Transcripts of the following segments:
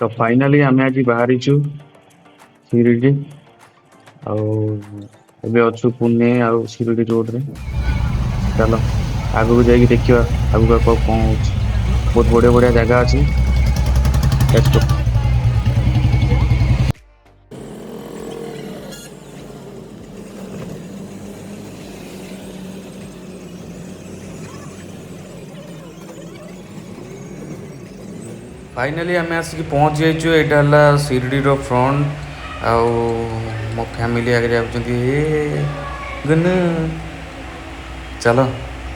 तो फाइनाली आम आज बाहरीचु शिरडी आउ अच्छु पुणे आउ शिरडी रोड रे। चलो आगु जाइए देखिए आगु कौन हो। बहुत बढ़िया बढ़िया जगह अच्छी। Let's go. फाइनाली आम आसिक पहुँच जाइए। यहाँ शिरडी फ्रंट आउ मो फैमिली आगे जाऊँगी गुनु। चलो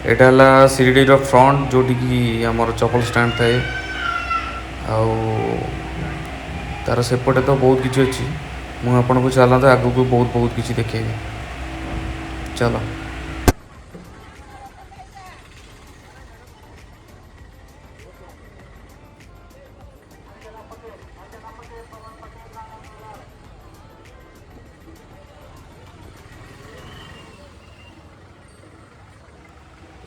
यहाँ शिरडी फ्रंट जोटी की आमर चपल स्टैंड थाए आउ तार सेपटे तो बहुत किसी अच्छी। मुझे आपन को चलता आगू को बहुत बहुत किसी देखेबी। चलो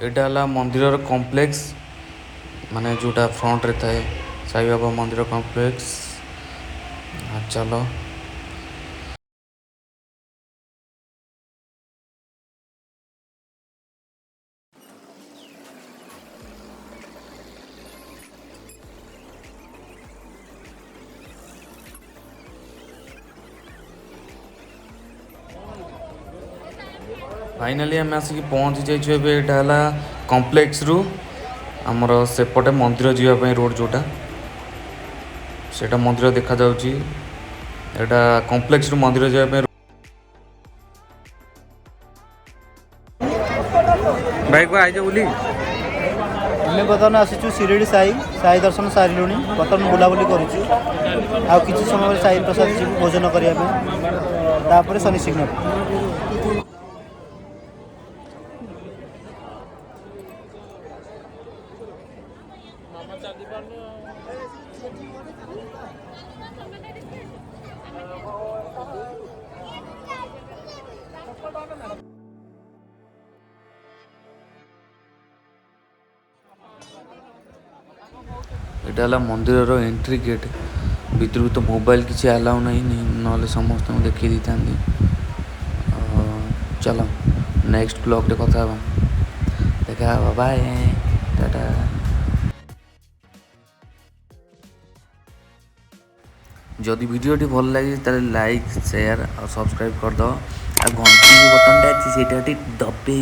यहाँ मंदिर कॉम्प्लेक्स माने जोटा फ्रंट रे थाए साई बाबा मंदिर कॉम्प्लेक्स। चलो फाइनाली आम आसिक पहुँची जाइए। यहाँ कॉम्प्लेक्स रु आमर सेपटे मंदिर जावाई रोड जोटा सेटा मंदिर देखा जाउची। एटा कॉम्प्लेक्स रु मंदिर जावाई बाइक को आइज बोली आम बर्तमान आसीचु शिरडी साई दर्शन सारे बर्तमान बुलाबुली करुचु। आ किसी समय साई प्रसाद जी भोजन करने शनि सिग्नल। यहाँ मंदिर एंट्री गेट भितर तो मोबाइल किसी अलाउ नहीं ना समस्त देखी दी था। चलो नेक्स्ट ब्लॉग रे कथा देखा बाय टाटा। जदि वीडियोटी भल लगे तो लाइक शेयर और सब्सक्राइब कर दो। आ घंटी बटन अच्छी दबे।